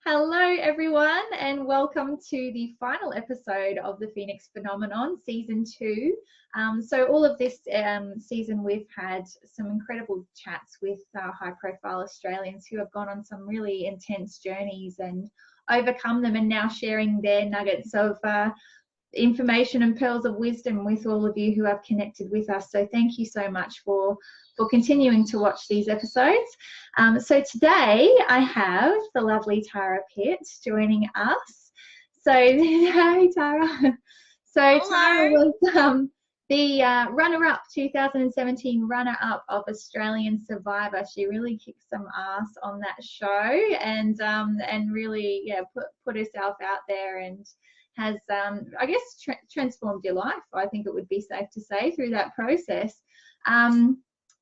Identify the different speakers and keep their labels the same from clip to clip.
Speaker 1: Hello, everyone, and welcome to the final episode of the Phoenix Phenomenon, Season 2. So all of this season, we've had some incredible chats with high-profile Australians who have gone on some really intense journeys and overcome them, and now sharing their nuggets of information and pearls of wisdom with all of you who have connected with us. So thank you so much for continuing to watch these episodes. So today I have the lovely Tara Pitt joining us. So hi Tara. So
Speaker 2: Hello.
Speaker 1: Tara was the runner-up, 2017 runner-up of Australian Survivor. She really kicked some ass on that show and really put herself out there and has I guess transformed your life, I think it would be safe to say, through that process.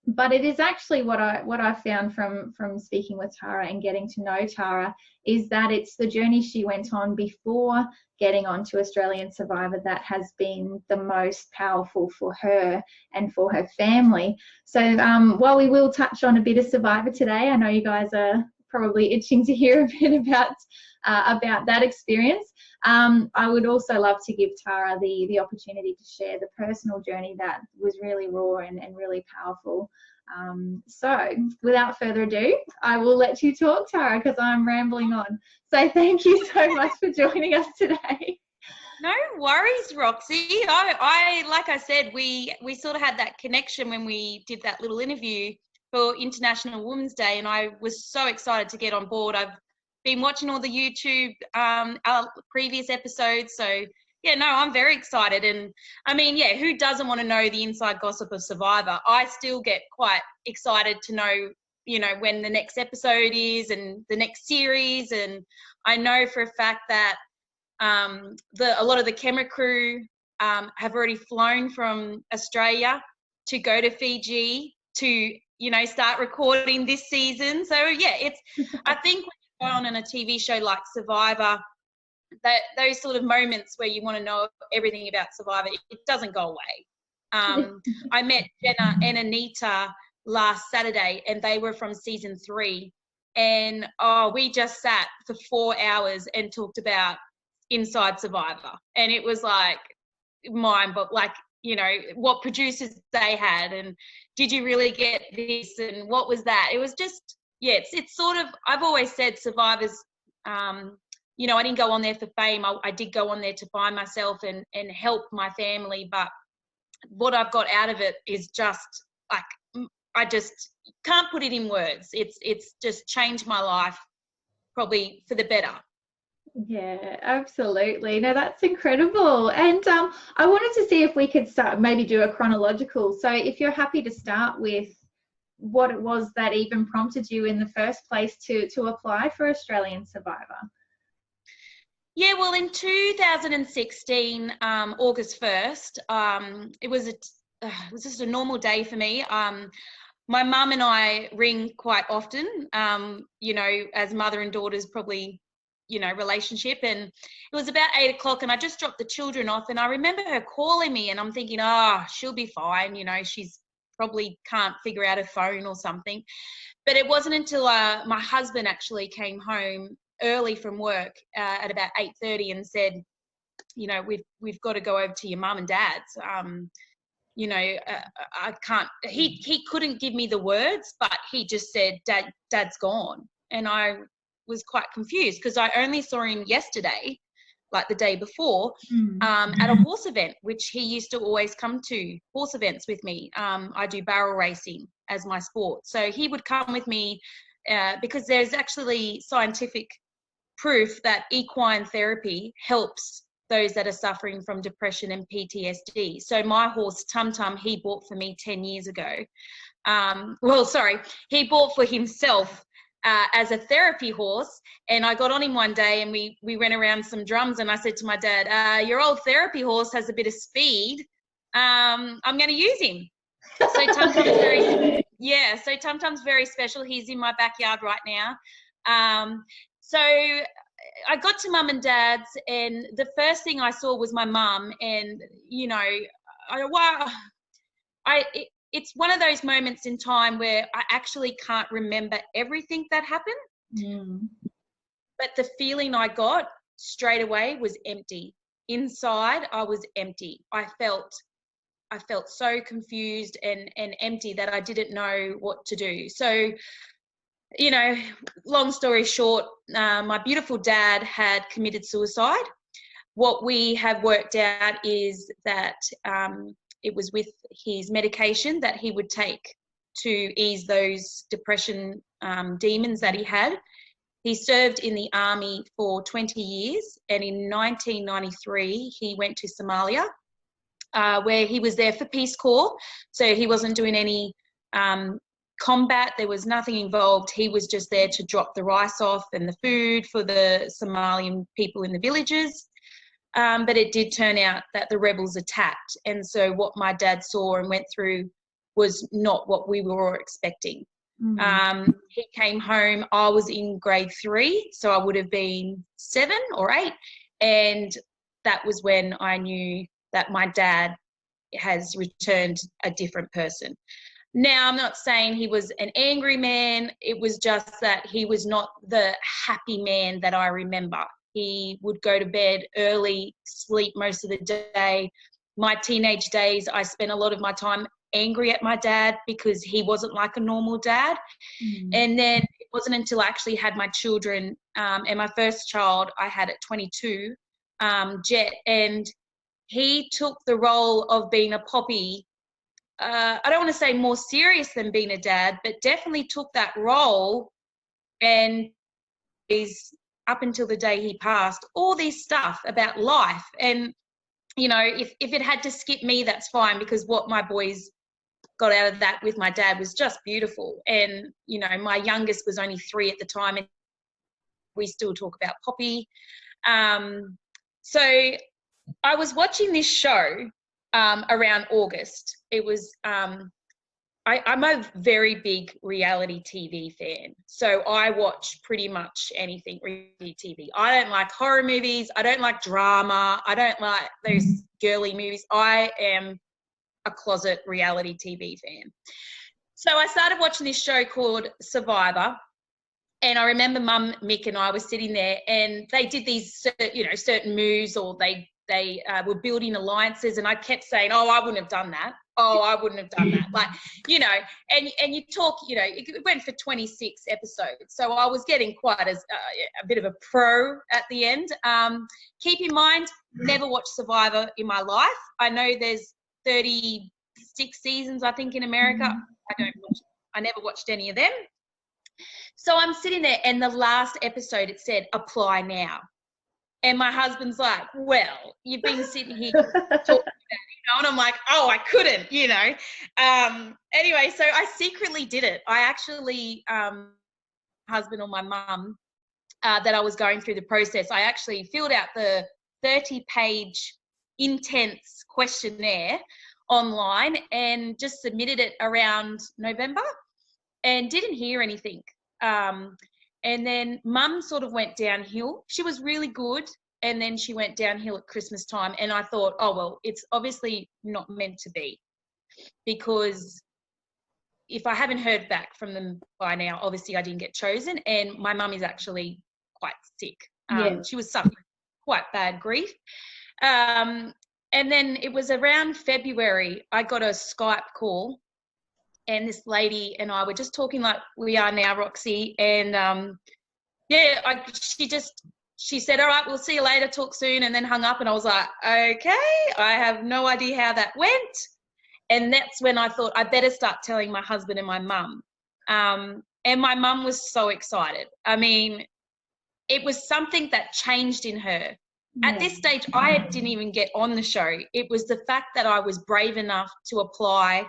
Speaker 1: But it is actually what I found from speaking with Tara and getting to know Tara is that it's the journey she went on before getting onto Australian Survivor that has been the most powerful for her and for her family. So while we will touch on a bit of Survivor today, I know you guys are probably itching to hear a bit about that experience. I would also love to give Tara the opportunity to share the personal journey that was really raw and really powerful. So without further ado, I will let you talk, Tara, because I'm rambling on. So thank you so much for joining us today.
Speaker 2: No worries, Roxy. I like I said, we sort of had that connection when we did that little interview for International Women's Day, and I was so excited to get on board. I've been watching all the YouTube our previous episodes, so yeah, no, I'm very excited. And I mean, yeah, who doesn't want to know the inside gossip of Survivor? I still get quite excited to know, when the next episode is and the next series. And I know for a fact that a lot of the camera crew have already flown from Australia to go to Fiji to start recording this season. So yeah, I think when you go on a TV show like Survivor, that those sort of moments where you want to know everything about Survivor, it doesn't go away. I met Jenna and Anita last Saturday, and they were from season 3, and we just sat for 4 hours and talked about inside Survivor, and it was like what producers they had, and did you really get this, and what was that? It was just, yeah, it's sort of, I've always said Survivor's, I didn't go on there for fame. I did go on there to find myself and help my family, but what I've got out of it is just like, I just can't put it in words. It's just changed my life, probably for the better.
Speaker 1: Yeah, absolutely. No, that's incredible. And I wanted to see if we could maybe do a chronological. So if you're happy to start with what it was that even prompted you in the first place to apply for Australian Survivor.
Speaker 2: Yeah, well, in 2016, August 1st, it was just a normal day for me. My mum and I ring quite often, as mother and daughters probably, relationship. And it was about 8 o'clock, and I just dropped the children off, and I remember her calling me, and I'm thinking, she'll be fine. She's probably can't figure out her phone or something. But it wasn't until my husband actually came home early from work at about 8:30 and said, we've got to go over to your mum and dad's. I can't, he couldn't give me the words, but he just said, Dad's gone. And I was quite confused because I only saw him yesterday, like the day before, at a horse event, which he used to always come to horse events with me. I do barrel racing as my sport. So he would come with me because there's actually scientific proof that equine therapy helps those that are suffering from depression and PTSD. So my horse, Tum Tum, he bought for me 10 years ago. He bought for himself as a therapy horse, and I got on him one day and we went around some drums, and I said to my dad, your old therapy horse has a bit of speed. I'm going to use him. So Tum Tum's very special. He's in my backyard right now. So I got to mum and dad's, and the first thing I saw was my mum, and it's one of those moments in time where I actually can't remember everything that happened. but the feeling I got straight away was empty. Inside, I was empty. I felt so confused and empty that I didn't know what to do. So, you know, long story short, my beautiful dad had committed suicide. What we have worked out is that it was with his medication that he would take to ease those depression demons that he had. He served in the army for 20 years, and in 1993 he went to Somalia, where he was there for Peace Corps. So he wasn't doing any combat. There was nothing involved. He was just there to drop the rice off and the food for the Somalian people in the villages. But it did turn out that the rebels attacked. And so what my dad saw and went through was not what we were expecting. He came home, I was in grade 3, so I would have been 7 or 8. And that was when I knew that my dad has returned a different person. Now, I'm not saying he was an angry man. It was just that he was not the happy man that I remember. He would go to bed early, sleep most of the day. My teenage days, I spent a lot of my time angry at my dad because he wasn't like a normal dad. And then it wasn't until I actually had my children, and my first child I had at 22, Jet, and he took the role of being a poppy. I don't want to say more serious than being a dad, but definitely took that role, and he's up until the day he passed, all this stuff about life. And, you know, if it had to skip me, that's fine, because what my boys got out of that with my dad was just beautiful. And, you know, my youngest was only 3 at the time, and we still talk about Poppy. So I was watching this show around August. It was I'm a very big reality TV fan, so I watch pretty much anything reality TV. I don't like horror movies. I don't like drama. I don't like those girly movies. I am a closet reality TV fan. So I started watching this show called Survivor, and I remember Mum, Mick, and I were sitting there, and they did these, you know, certain moves, or they were building alliances, and I kept saying, "Oh, I wouldn't have done that. Oh, I wouldn't have done that." Like, you know, and you talk, you know, it went for 26 episodes, so I was getting quite as a bit of a pro at the end. Keep in mind, never watched Survivor in my life. I know there's 36 seasons, I think, in America. I never watched any of them. So I'm sitting there, and the last episode, it said, "Apply now." And my husband's like, "Well, you've been sitting here talking about it, you know," and I'm like, "Oh, I couldn't, you know." Anyway, so I secretly did it. I actually, husband or my mum, that I was going through the process, I actually filled out the 30-page intense questionnaire online and just submitted it around November, and didn't hear anything. And then Mum sort of went downhill. She was really good, and then she went downhill at Christmas time. And I thought, oh, well, it's obviously not meant to be, because if I haven't heard back from them by now, obviously I didn't get chosen. And my mum is actually quite sick. She was suffering quite bad grief. And then it was around February, I got a Skype call, and this lady and I were just talking like we are now, Roxy. And she said, "All right, we'll see you later, talk soon," and then hung up. And I was like, okay, I have no idea how that went. And that's when I thought I better start telling my husband and my mum. And my mum was so excited. I mean, it was something that changed in her. At this stage, I didn't even get on the show. It was the fact that I was brave enough to apply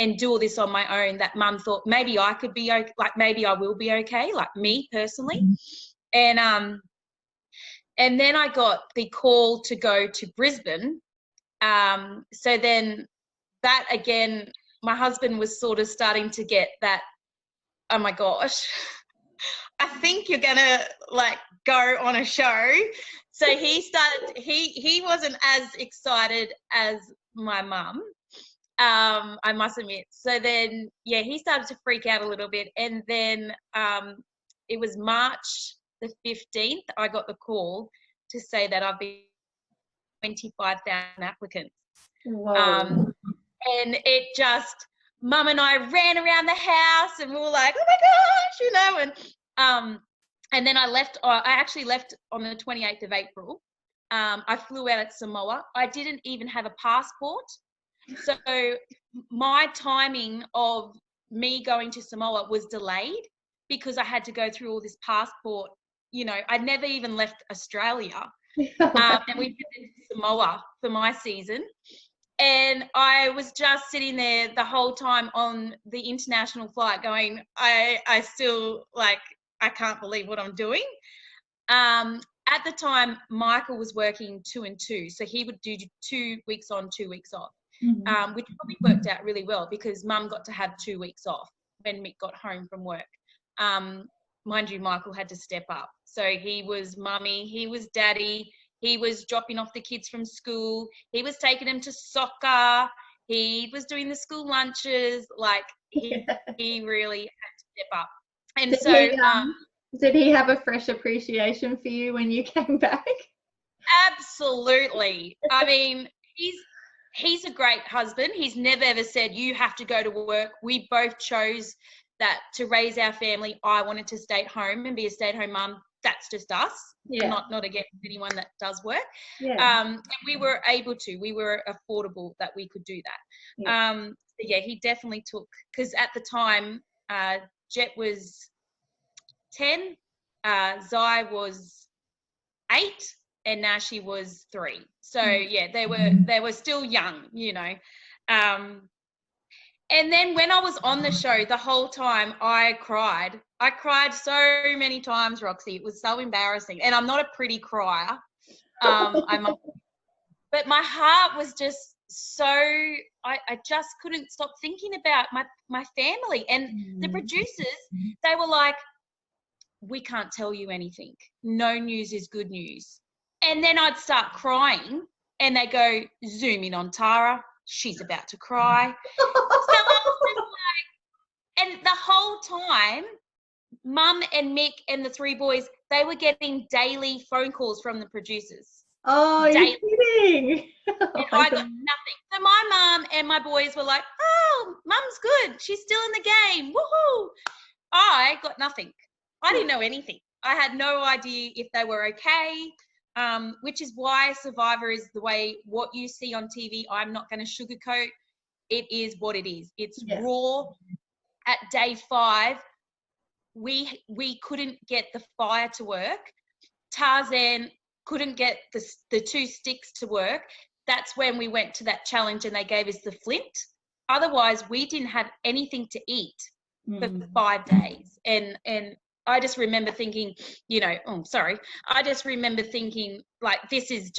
Speaker 2: and do all this on my own that Mum thought maybe I could be okay, like maybe I will be okay, like me personally. And then I got the call to go to Brisbane. So then that again, my husband was sort of starting to get that, oh my gosh, I think you're gonna like go on a show. So he wasn't as excited as my mum. I must admit. So then, he started to freak out a little bit. And then it was March the 15th, I got the call to say that I've been 25,000 applicants.
Speaker 1: Whoa.
Speaker 2: And it just, Mum and I ran around the house and we were like, oh my gosh, you know, and then I actually left on the 28th of April. I flew out at Samoa. I didn't even have a passport. So my timing of me going to Samoa was delayed because I had to go through all this passport. You know, I'd never even left Australia. And we visited Samoa for my season. And I was just sitting there the whole time on the international flight going, I still, like, I can't believe what I'm doing. At the time, Michael was working 2 and 2. So he would do 2 weeks on, 2 weeks off, which probably worked out really well because Mum got to have 2 weeks off when Mick got home from work. Mind you, Michael had to step up. So he was mummy, he was daddy, he was dropping off the kids from school, he was taking them to soccer, he was doing the school lunches, like he really had to step up. And
Speaker 1: did he have a fresh appreciation for you when you came back?
Speaker 2: Absolutely. I mean, he's a great husband. He's never ever said you have to go to work. We both chose that to raise our family. I wanted to stay at home and be a stay-at-home mum. That's just us. Yeah. Not against anyone that does work. Yeah. And we were able to. We were affordable that we could do that. Yeah. So yeah, he definitely took, because at the time, Jet was 10, Zai was 8, and Nashi was 3. So yeah, they were still young, you know. And then when I was on the show, the whole time I cried. I cried so many times, Roxy. It was so embarrassing. And I'm not a pretty crier. But my heart was just so, I just couldn't stop thinking about my family. And the producers, they were like, we can't tell you anything. No news is good news. And then I'd start crying and they go, zoom in on Tara. She's about to cry. So I was just like, and the whole time, Mum and Mick and the 3 boys, they were getting daily phone calls from the producers.
Speaker 1: Oh, you're kidding.
Speaker 2: And I got nothing. So my mum and my boys were like, oh, Mum's good. She's still in the game. Woohoo. I got nothing. I didn't know anything. I had no idea if they were okay, which is why Survivor is the way what you see on TV. I'm not going to sugarcoat. It is what it is. It's raw. At day 5, we couldn't get the fire to work. Tarzan couldn't get the 2 sticks to work. That's when we went to that challenge and they gave us the flint. Otherwise, we didn't have anything to eat for 5 days. And I just remember thinking, you know, I just remember thinking, like, this is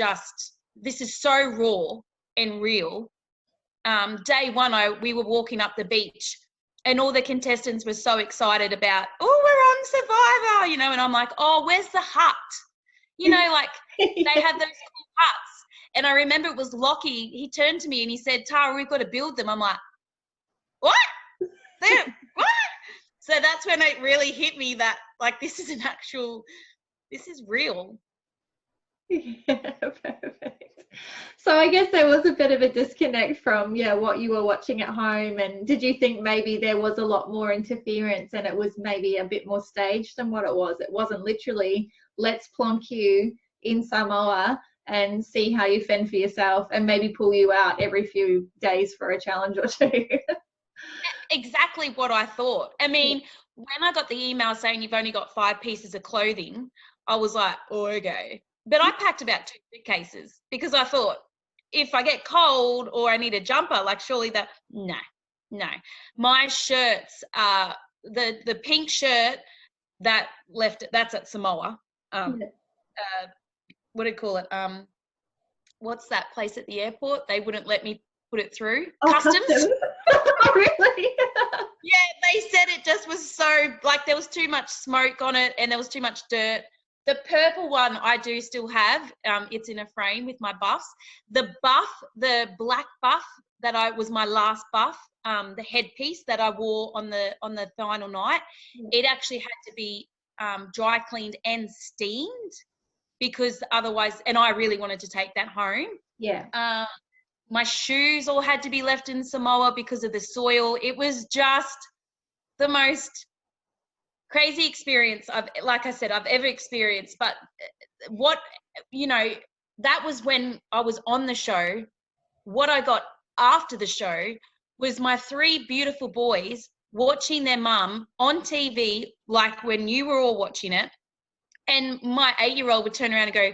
Speaker 2: so raw and real. Day 1, we were walking up the beach and all the contestants were so excited about, oh, we're on Survivor, you know, and I'm like, oh, where's the hut? You know, like they have those cool huts. And I remember it was Lockie. He turned to me and he said, Tara, we've got to build them. I'm like, what? What? So that's when it really hit me that, like, this is real.
Speaker 1: Yeah, perfect. So I guess there was a bit of a disconnect from, what you were watching at home. And did you think maybe there was a lot more interference and it was maybe a bit more staged than what it was? It wasn't literally, let's plonk you in Samoa and see how you fend for yourself and maybe pull you out every few days for a challenge or 2.
Speaker 2: Exactly what I thought. I mean, when I got the email saying you've only got 5 pieces of clothing, I was like, oh, okay. But I packed about 2 suitcases because I thought, if I get cold or I need a jumper, like surely no. My shirts, the pink shirt that's at Samoa. What do you call it? What's that place at the airport? They wouldn't let me put it through. Customs.
Speaker 1: Really?
Speaker 2: Yeah, they said it just was so, like, there was too much smoke on it and there was too much dirt. The purple one I do still have. It's in a frame with my buffs. The black buff that was my last buff, the headpiece that I wore on the final night, it actually had to be dry cleaned and steamed, because otherwise, and I really wanted to take that home.
Speaker 1: Yeah.
Speaker 2: My shoes all had to be left in Samoa because of the soil. It was just the most crazy experience I've ever experienced. But what, that was when I was on the show. What I got after the show was my 3 beautiful boys watching their mum on TV, like when you were all watching it. And my 8-year-old would turn around and go,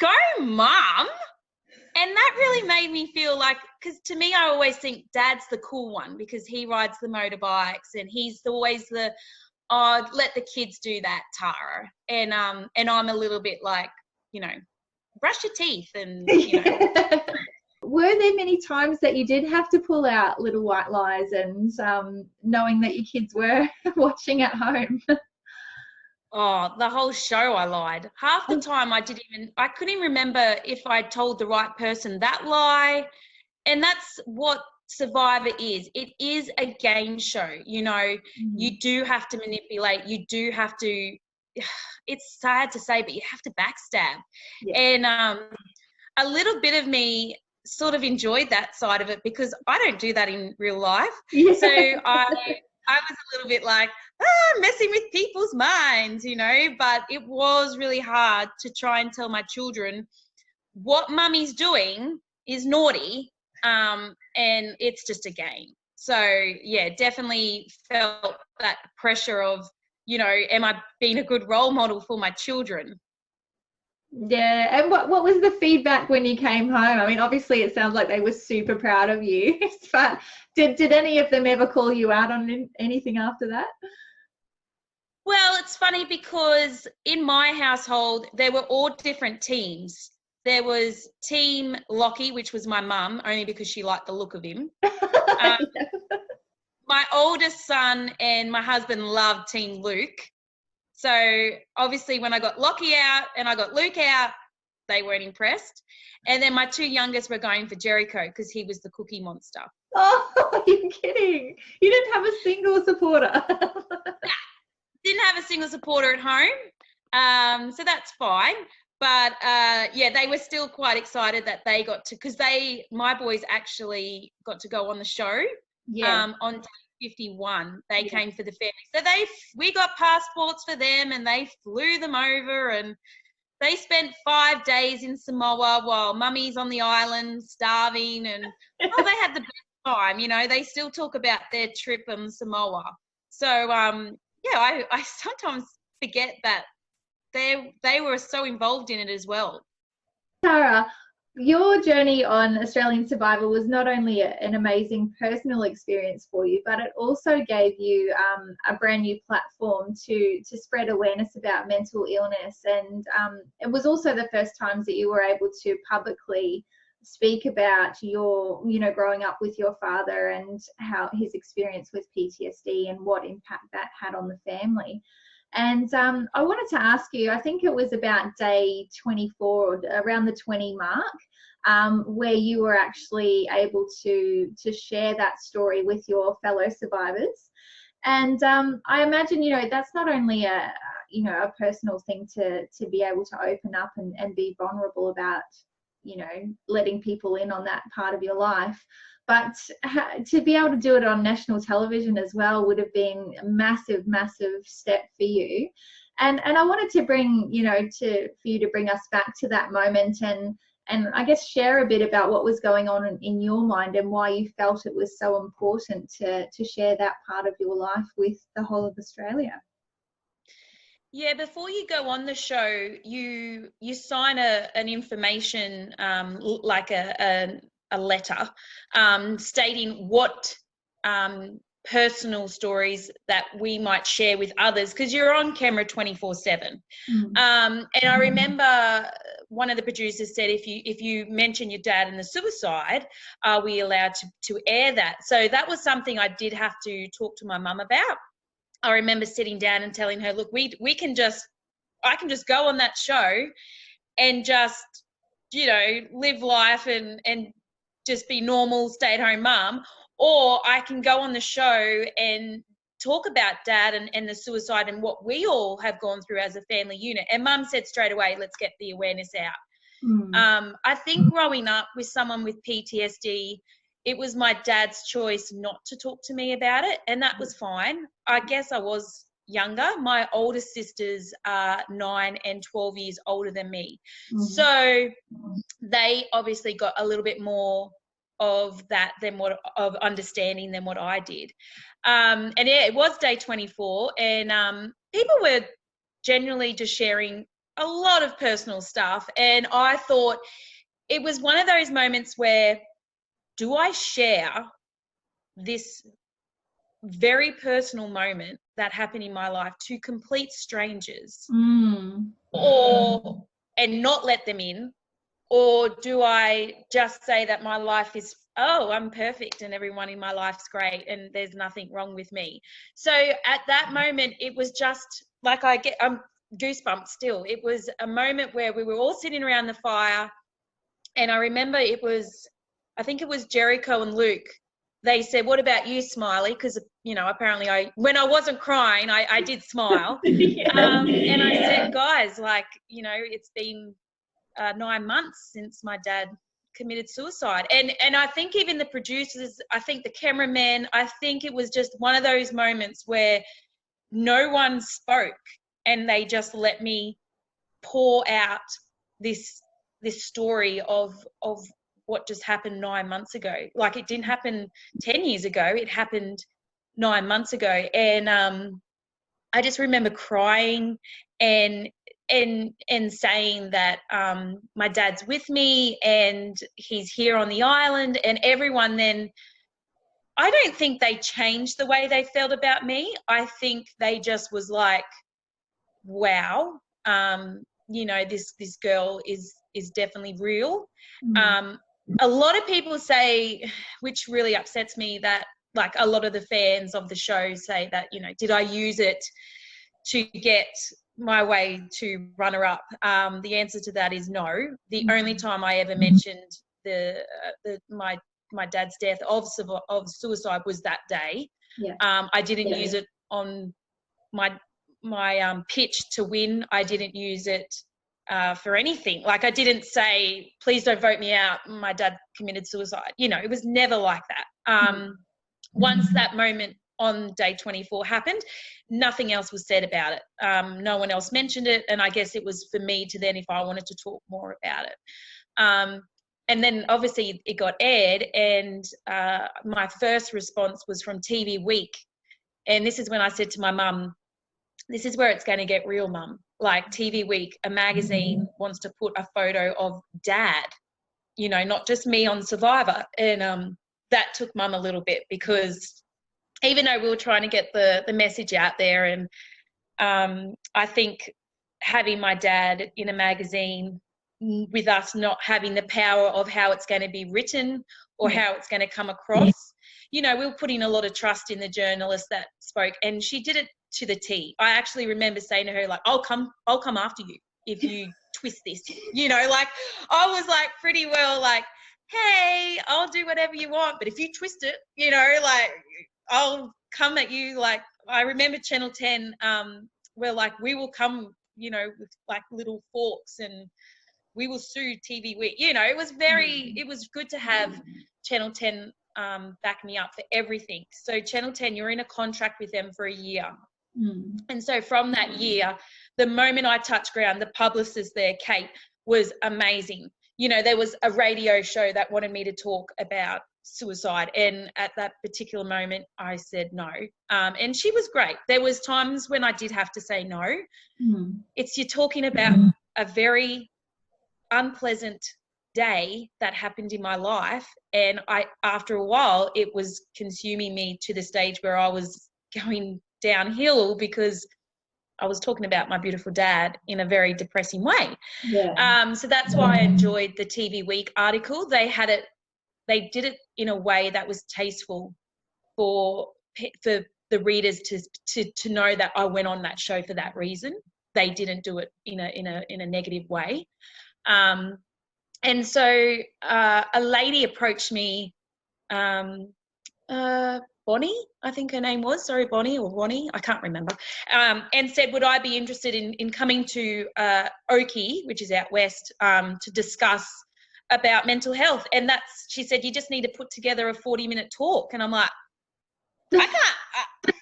Speaker 2: "Go, Mum." And that really made me feel like, because to me, I always think Dad's the cool one because he rides the motorbikes and he's always the, "Oh, let the kids do that, Tara." And I'm a little bit like, brush your teeth and,
Speaker 1: Were there many times that you did have to pull out little white lies and knowing that your kids were watching at home?
Speaker 2: Oh, the whole show I lied. Half the time I couldn't even remember if I told the right person that lie. And that's what Survivor is. It is a game show. You do have to manipulate. You do have to, it's sad to say, but you have to backstab. Yeah. And a little bit of me sort of enjoyed that side of it because I don't do that in real life. Yeah. So I was a little bit like, messing with people's minds, but it was really hard to try and tell my children what mummy's doing is naughty, and it's just a game. So yeah, definitely felt that pressure of, am I being a good role model for my children?
Speaker 1: Yeah. And what was the feedback when you came home? I mean, obviously it sounds like they were super proud of you, but did any of them ever call you out on anything after that?
Speaker 2: Well, it's funny because in my household, there were all different teams. There was Team Lockie, which was my mum, only because she liked the look of him. My oldest son and my husband loved Team Luke. So obviously when I got Lockie out and I got Luke out, they weren't impressed. And then my 2 youngest were going for Jericho because he was the cookie monster.
Speaker 1: Oh, you're kidding. You didn't have a single supporter.
Speaker 2: Didn't have a single supporter at home, so that's fine. But yeah, they were still quite excited that they got to, because my boys actually got to go on the show. Yeah. On day 51, they came for the family, so we got passports for them, and they flew them over, and they spent 5 days in Samoa while mummy's on the island starving, and they had the best time. They still talk about their trip in Samoa. So yeah, I sometimes forget that they were so involved in it as well.
Speaker 1: Tara, your journey on Australian Survivor was not only an amazing personal experience for you, but it also gave you a brand new platform to spread awareness about mental illness. And it was also the first times that you were able to publicly speak about your, growing up with your father and how his experience with PTSD and what impact that had on the family. And I wanted to ask you, I think it was about day 24 or around the 20 mark, where you were actually able to share that story with your fellow survivors. And I imagine, that's not only a personal thing to be able to open up and be vulnerable about, letting people in on that part of your life, but to be able to do it on national television as well would have been a massive step for you. And I wanted to bring, for you to bring us back to that moment and I guess share a bit about what was going on in your mind and why you felt it was so important to share that part of your life with the whole of Australia.
Speaker 2: Yeah, before you go on the show, you sign an information, like a letter, stating what personal stories that we might share with others, because you're on camera 24/7. And I remember one of the producers said, if you mention your dad and the suicide, are we allowed to air that? So that was something I did have to talk to my mum about. I remember sitting down and telling her, look, I can just go on that show and just, live life and just be normal stay-at-home mum, or I can go on the show and talk about Dad and the suicide and what we all have gone through as a family unit. And Mum said straight away, let's get the awareness out. I think growing up with someone with PTSD, it was my dad's choice not to talk to me about it, and that was fine. I guess I was younger. My older sisters are 9 and 12 years older than me. So they obviously got a little bit more of that of understanding than what I did. And yeah, it was day 24, and people were generally just sharing a lot of personal stuff. And I thought it was one of those moments where, do I share this very personal moment that happened in my life to complete strangers and not let them in? Or do I just say that my life is, I'm perfect and everyone in my life's great and there's nothing wrong with me? So at that moment, it was just like I'm goosebumps still. It was a moment where we were all sitting around the fire, and I remember I think it was Jericho and Luke. They said, what about you, Smiley? Because, apparently when I wasn't crying, I did smile. And I said, guys, it's been 9 months since my dad committed suicide. And I think even the producers, I think the cameraman, I think it was just one of those moments where no one spoke and they just let me pour out this story of what just happened 9 months ago. Like, it didn't happen 10 years ago, it happened 9 months ago. And I just remember crying and saying that my dad's with me and he's here on the island. And everyone then, I don't think they changed the way they felt about me. I think they just was like, wow, this girl is definitely real. A lot of people say, which really upsets me, that like a lot of the fans of the show say that, did I use it to get my way to runner-up? The answer to that is no. The only time I ever mentioned my dad's death of suicide was that day. I didn't use it on my pitch to win. I didn't use it for anything. Like, I didn't say, please don't vote me out, my dad committed suicide. It was never like that. Once that moment on day 24 happened, nothing else was said about it. No one else mentioned it, and I guess it was for me to then, if I wanted to talk more about it. And then obviously it got aired, and my first response was from TV Week. And this is when I said to my mum, this is where it's going to get real, Mum. Like, TV Week, a magazine, wants to put a photo of Dad, not just me on Survivor. And that took Mum a little bit, because even though we were trying to get the message out there, and I think having my dad in a magazine with us not having the power of how it's going to be written or how it's going to come across, we were putting a lot of trust in the journalist that spoke, and she did it to the T. I actually remember saying to her, like, I'll come after you if you twist this, like, I was like pretty well like, hey, I'll do whatever you want, but if you twist it, like, I'll come at you. Like, I remember Channel 10 where, like, we will come, with like little forks and we will sue TV Week. It was good to have Channel 10 back me up for everything. So Channel 10, you're in a contract with them for a year. And so from that year, the moment I touched ground, the publicist there, Kate, was amazing. There was a radio show that wanted me to talk about suicide, and at that particular moment I said no. And she was great. There was times when I did have to say no. You're talking about a very unpleasant day that happened in my life, and after a while it was consuming me to the stage where I was going downhill, because I was talking about my beautiful dad in a very depressing way. So that's why I enjoyed the TV Week article. They did it in a way that was tasteful for the readers to know that I went on that show for that reason. They didn't do it in a negative way. And so a lady approached me, Bonnie, I think her name was, sorry, Bonnie or Ronnie, I can't remember, and said, would I be interested in coming to Oki, which is out west, to discuss about mental health. And she said, you just need to put together a 40-minute talk. And I'm like, I can't,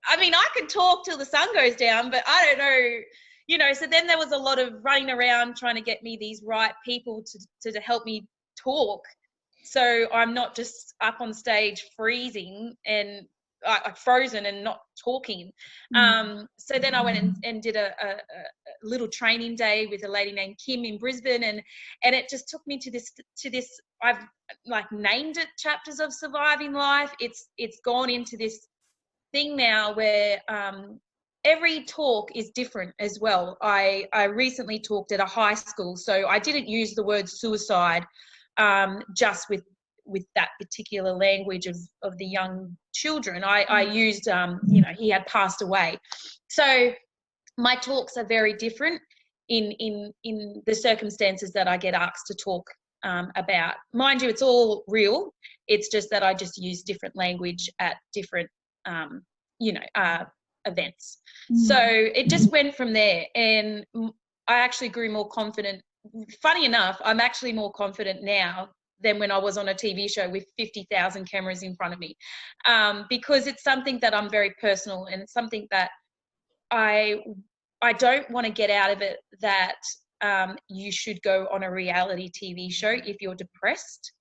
Speaker 2: I mean, I could talk till the sun goes down, but I don't know, so then there was a lot of running around trying to get me these right people to help me talk. So I'm not just up on stage freezing and frozen and not talking. So then I went and did a little training day with a lady named Kim in Brisbane, and it just took me to this. I've like named it Chapters of Surviving Life. It's gone into this thing now where every talk is different as well. I recently talked at a high school, so I didn't use the word suicide just with that particular language of the young children. I used, he had passed away. So my talks are very different in the circumstances that I get asked to talk about. Mind you, it's all real. It's just that I just use different language at different, events. So it just went from there, and I actually grew more confident. Funny enough, I'm actually more confident now than when I was on a TV show with 50,000 cameras in front of me, because it's something that I'm very personal, and it's something that I don't want to get out of it that you should go on a reality TV show if you're depressed.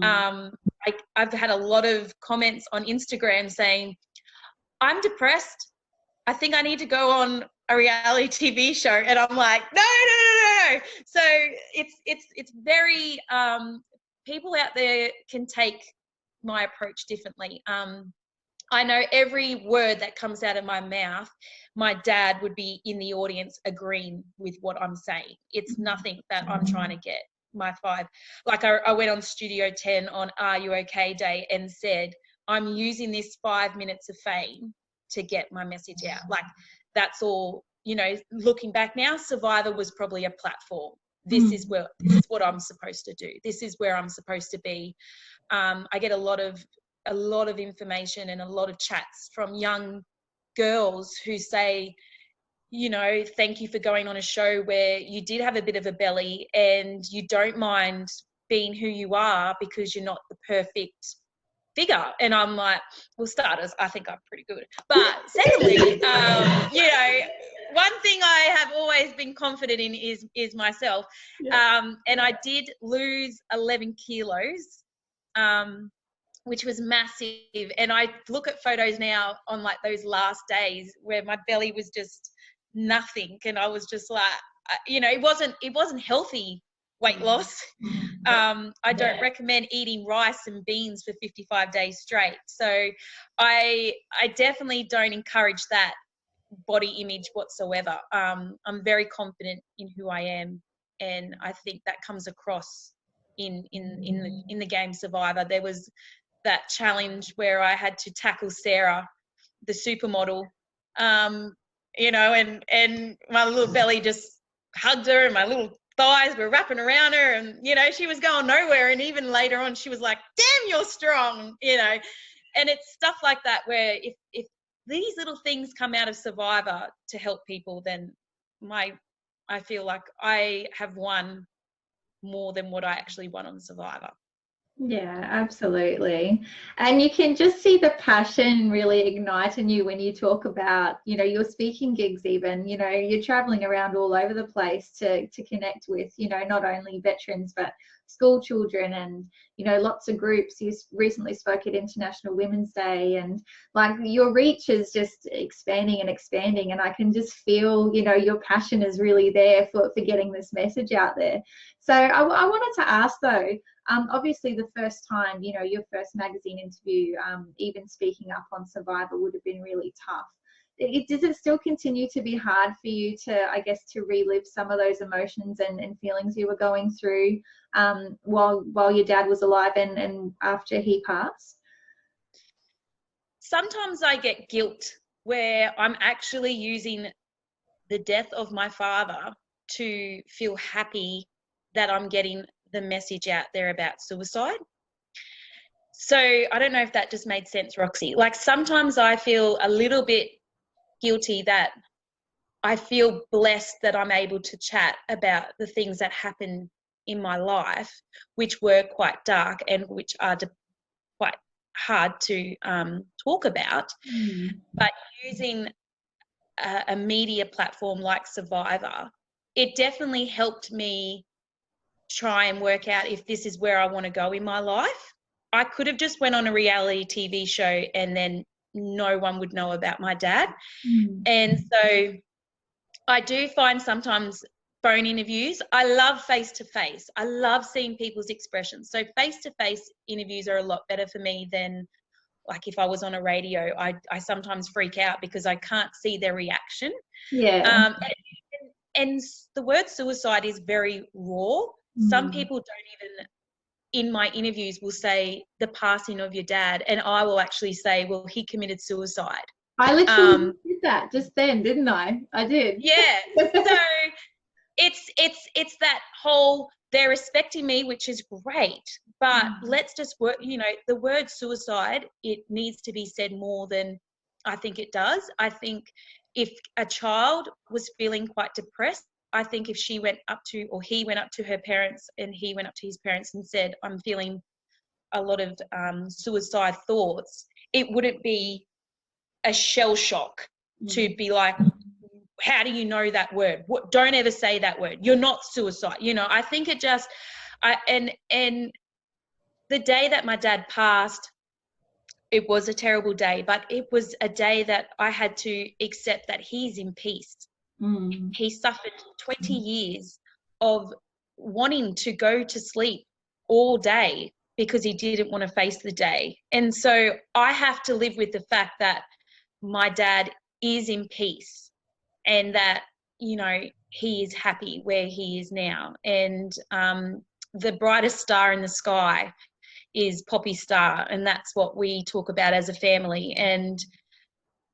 Speaker 2: I've had a lot of comments on Instagram saying, I'm depressed, I think I need to go on a reality TV show. And I'm like, no. So it's very, people out there can take my approach differently. I know every word that comes out of my mouth, my dad would be in the audience agreeing with what I'm saying. It's nothing that I'm trying to get my five. Like I went on Studio 10 on Are You OK Day and said, I'm using this 5 minutes of fame to get my message out. Like that's all, looking back now, Survivor was probably a platform. This is what I'm supposed to do. This is where I'm supposed to be. I get a lot of information and a lot of chats from young girls who say, thank you for going on a show where you did have a bit of a belly and you don't mind being who you are because you're not the perfect figure. And I'm like, well, starters, I think I'm pretty good. But secondly, one thing I have always been confident in is myself. And I did lose 11 kilos, which was massive. And I look at photos now on like those last days where my belly was just nothing. And I was just like, it wasn't healthy weight loss. I don't recommend eating rice and beans for 55 days straight. So I definitely don't encourage that body image whatsoever. I'm very confident in who I am, and I think that comes across in the game Survivor. There was that challenge where I had to tackle Sarah, the supermodel, and my little belly just hugged her and my little thighs were wrapping around her, and she was going nowhere. And even later on she was like, damn, you're strong, and it's stuff like that where if these little things come out of Survivor to help people, then I feel like I have won more than what I actually won on Survivor.
Speaker 1: Yeah, absolutely. And you can just see the passion really ignite in you when you talk about, your speaking gigs even, you're traveling around all over the place to connect with, not only veterans, but school children and, lots of groups. You recently spoke at International Women's Day, and like your reach is just expanding and expanding. And I can just feel, your passion is really there for getting this message out there. So I wanted to ask though, obviously the first time, your first magazine interview, even speaking up on Survivor would have been really tough. Does it still continue to be hard for you to relive some of those emotions and feelings you were going through while your dad was alive and after he passed?
Speaker 2: Sometimes I get guilt where I'm actually using the death of my father to feel happy that I'm getting the message out there about suicide. So I don't know if that just made sense, Roxy. Like sometimes I feel a little bit guilty that I feel blessed that I'm able to chat about the things that happen in my life, which were quite dark and which are quite hard to talk about. But using a media platform like Survivor, it definitely helped me try and work out if this is where I want to go in my life. I could have just went on a reality TV show and then no one would know about my dad. And so I do find sometimes phone interviews, I love face-to-face. I love seeing people's expressions. So face-to-face interviews are a lot better for me than like if I was on a radio. I sometimes freak out because I can't see their reaction.
Speaker 1: Yeah.
Speaker 2: And the word suicide is very raw. Some people don't even, in my interviews, will say the passing of your dad, and I will actually say, well, he committed suicide.
Speaker 1: I literally did that just then, didn't I? I did.
Speaker 2: Yeah. So it's that whole, they're respecting me, which is great, but let's just work, you know, the word suicide, it needs to be said more than I think it does. I think if a child was feeling quite depressed, I think if she went up to, or he went up to her parents and he went up to his parents and said, I'm feeling a lot of suicide thoughts, it wouldn't be a shell shock to be like, how do you know that word? What, don't ever say that word. You're not suicide. You know, I think it just, and the day that my dad passed, it was a terrible day, but it was a day that I had to accept that he's in peace. He suffered 20 years of wanting to go to sleep all day because he didn't want to face the day. And so I have to live with the fact that my dad is in peace and that, you know, he is happy where he is now. And the brightest star in the sky is Poppy Star, and that's what we talk about as a family, and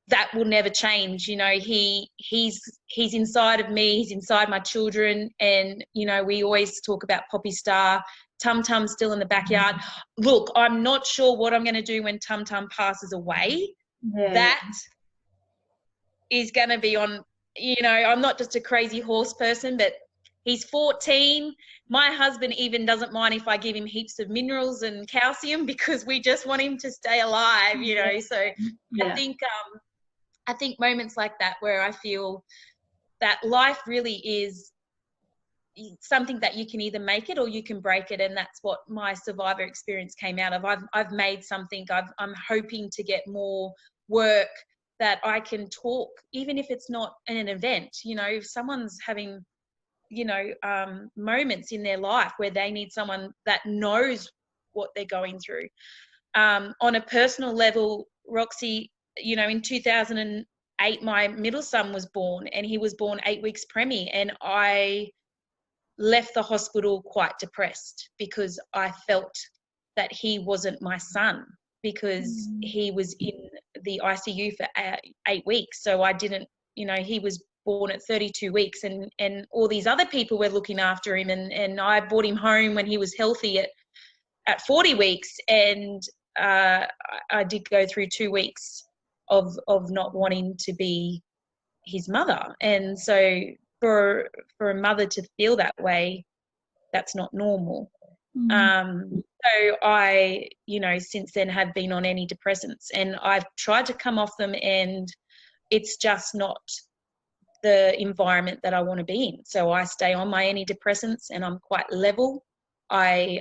Speaker 2: that will never change. You know, he's inside of me, he's inside my children, and you know, we always talk about Poppy Star. Tum Tum's still in the backyard. Look, I'm not sure what I'm going to do when Tum Tum passes away. That is going to be on, you know, I'm not just a crazy horse person, but he's 14. My husband even doesn't mind if I give him heaps of minerals and calcium because we just want him to stay alive, you know. So I think moments like that where I feel that life really is something that you can either make it or you can break it, and that's what my Survivor experience came out of. I've made something. I'm hoping to get more work that I can talk, even if it's not an event. You know, if someone's having, you know, moments in their life where they need someone that knows what they're going through. On a personal level, Roxy, you know, in 2008, my middle son was born, and he was born 8 weeks preemie, and I left the hospital quite depressed because I felt that he wasn't my son because he was in the ICU for 8 weeks. So I didn't, you know, he was born at 32 weeks and all these other people were looking after him, and I brought him home when he was healthy at 40 weeks, and I did go through 2 weeks of not wanting to be his mother. And so for a mother to feel that way, that's not normal. So I, you know, since then have been on antidepressants, and I've tried to come off them, and it's just not the environment that I want to be in. So I stay on my antidepressants and I'm quite level. I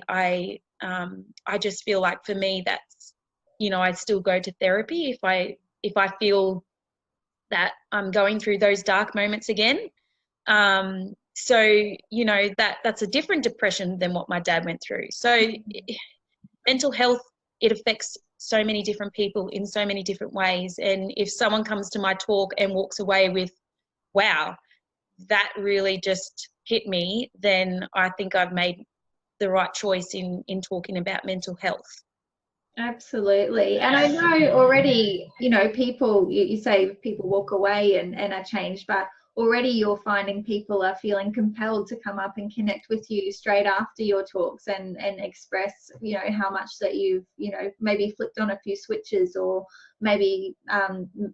Speaker 2: just feel like for me that's, you know, I still go to therapy if I feel that I'm going through those dark moments again. So, you know, that's a different depression than what my dad went through. So mental health, it affects so many different people in so many different ways. And if someone comes to my talk and walks away with, wow, that really just hit me, then I think I've made the right choice in talking about mental health.
Speaker 1: Absolutely. And I know already, you know, people, you say people walk away and are changed, but already you're finding people are feeling compelled to come up and connect with you straight after your talks and express, you know, how much that you've, you know, maybe flipped on a few switches, or maybe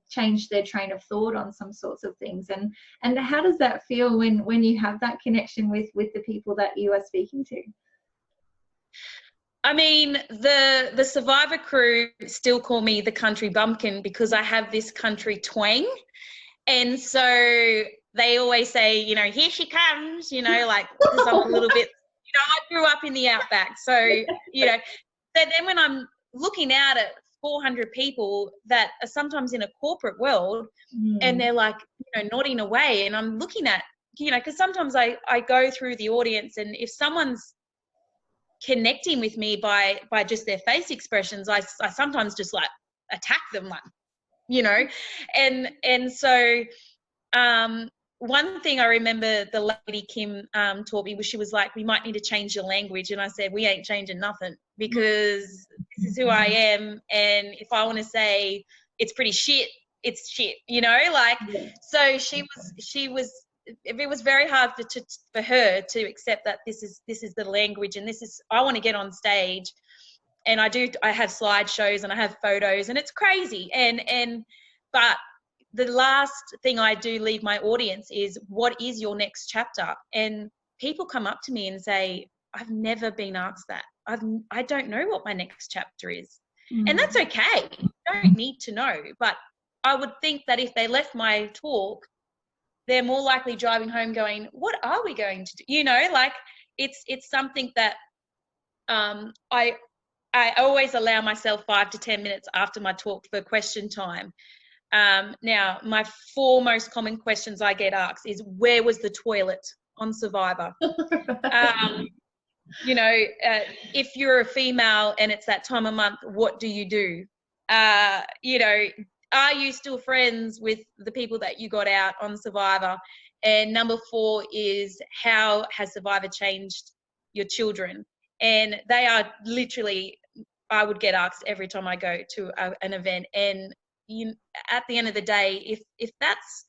Speaker 1: changed their train of thought on some sorts of things. And how does that feel when you have that connection with the people that you are speaking to?
Speaker 2: I mean, the Survivor crew still call me the country bumpkin because I have this country twang. And so they always say, you know, here she comes, you know, like, because I'm a little bit, you know, I grew up in the outback. So, you know, then when I'm looking out at 400 people that are sometimes in a corporate world and they're like, you know, nodding away, and I'm looking at, you know, because sometimes I go through the audience, and if someone's connecting with me by just their face expressions, I sometimes just like attack them, like, you know. And so one thing I remember the lady Kim taught me was, she was like, we might need to change your language. And I said, we ain't changing nothing, because this is who I am, and if I want to say it's pretty shit, it's shit, you know, like. So she was it was very hard for her to accept that this is the language, and this is, I want to get on stage, and I have slideshows and I have photos, and it's crazy, but the last thing I do leave my audience is, what is your next chapter? And people come up to me and say, I've never been asked that. I don't know what my next chapter is. And that's okay. You don't need to know. But I would think that if they left my talk, they're more likely driving home going, what are we going to do? You know, like, it's something that I always allow myself 5 to 10 minutes after my talk for question time. Now, my 4 most common questions I get asked is, where was the toilet on Survivor? You know, if you're a female and it's that time of month, what do you do? You know, are you still friends with the people that you got out on Survivor? And number 4 is, how has Survivor changed your children? And they are literally, I would get asked every time I go to an event. And at the end of the day, if that's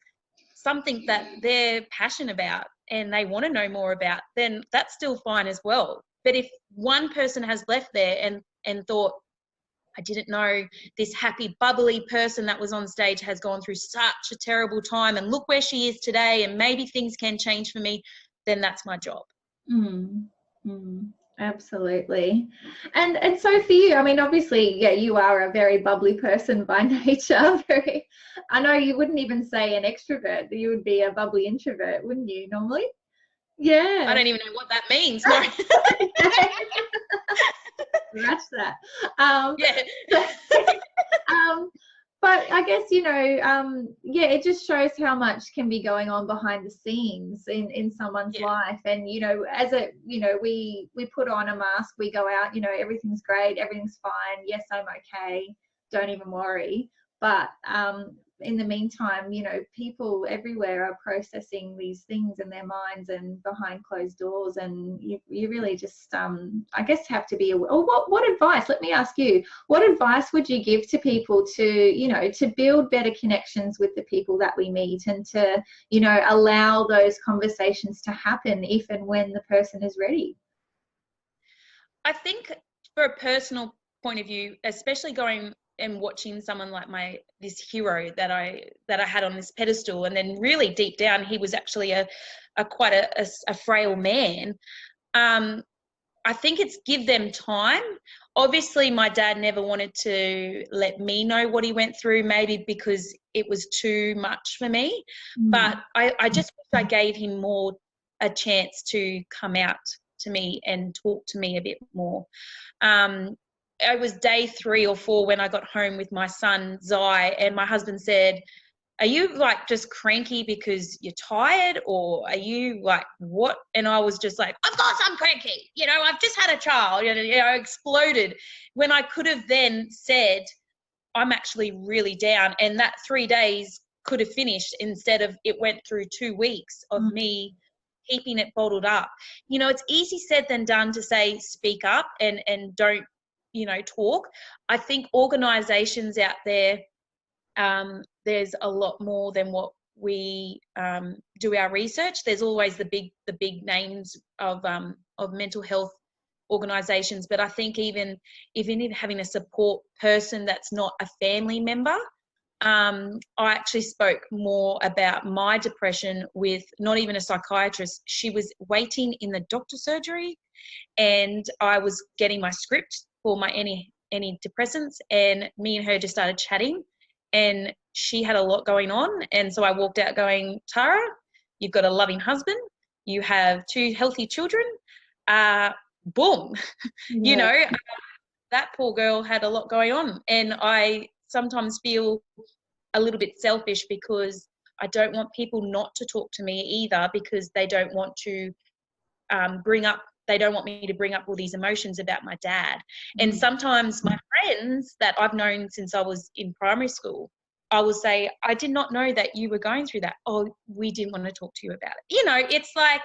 Speaker 2: something that they're passionate about and they want to know more about, then that's still fine as well. But if one person has left there and thought, I didn't know this happy, bubbly person that was on stage has gone through such a terrible time, and look where she is today, and maybe things can change for me, then that's my job.
Speaker 1: Absolutely. And so for you, I mean, obviously, yeah, you are a very bubbly person by nature. I know you wouldn't even say an extrovert. You would be a bubbly introvert, wouldn't you, normally? Yeah.
Speaker 2: I don't even know what that means. No.
Speaker 1: Scratch that.
Speaker 2: Yeah.
Speaker 1: But I guess, you know, yeah, it just shows how much can be going on behind the scenes in someone's life. And, you know, you know, we put on a mask, we go out, you know, everything's great, everything's fine. Yes, I'm okay. Don't even worry. But in the meantime, you know, people everywhere are processing these things in their minds and behind closed doors, and you really just I guess have to be aware. Or what advice, let me ask you, what advice would you give to people to, you know, to build better connections with the people that we meet, and to, you know, allow those conversations to happen if and when the person is ready?
Speaker 2: I think, for a personal point of view, especially going and watching someone like this hero that I had on this pedestal, and then really deep down he was actually quite a frail man. I think it's give them time. Obviously, my dad never wanted to let me know what he went through, maybe because it was too much for me. But I just wish I gave him more a chance to come out to me and talk to me a bit more. It was day 3 or 4 when I got home with my son, Zai, and my husband said, are you like just cranky because you're tired, or are you like what? And I was just like, of course I'm cranky. You know, I've just had a child, you know, exploded, when I could have then said, I'm actually really down. And that 3 days could have finished, instead of it went through 2 weeks of me keeping it bottled up. You know, it's easy said than done to say, speak up and don't, you know, talk. I think organizations out there, there's a lot more than what we do our research. There's always the big names of mental health organisations, but I think even having a support person that's not a family member. I actually spoke more about my depression with not even a psychiatrist. She was waiting in the doctor's surgery, and I was getting my script for my antidepressants, and me and her just started chatting, and she had a lot going on. And so I walked out going, Tara, you've got a loving husband, you have 2 healthy children, boom.
Speaker 1: Yeah.
Speaker 2: You know, that poor girl had a lot going on. And I sometimes feel a little bit selfish because I don't want people not to talk to me either, because they don't want to they don't want me to bring up all these emotions about my dad. And sometimes my friends that I've known since I was in primary school, I will say, I did not know that you were going through that. Oh, we didn't want to talk to you about it. You know, it's like,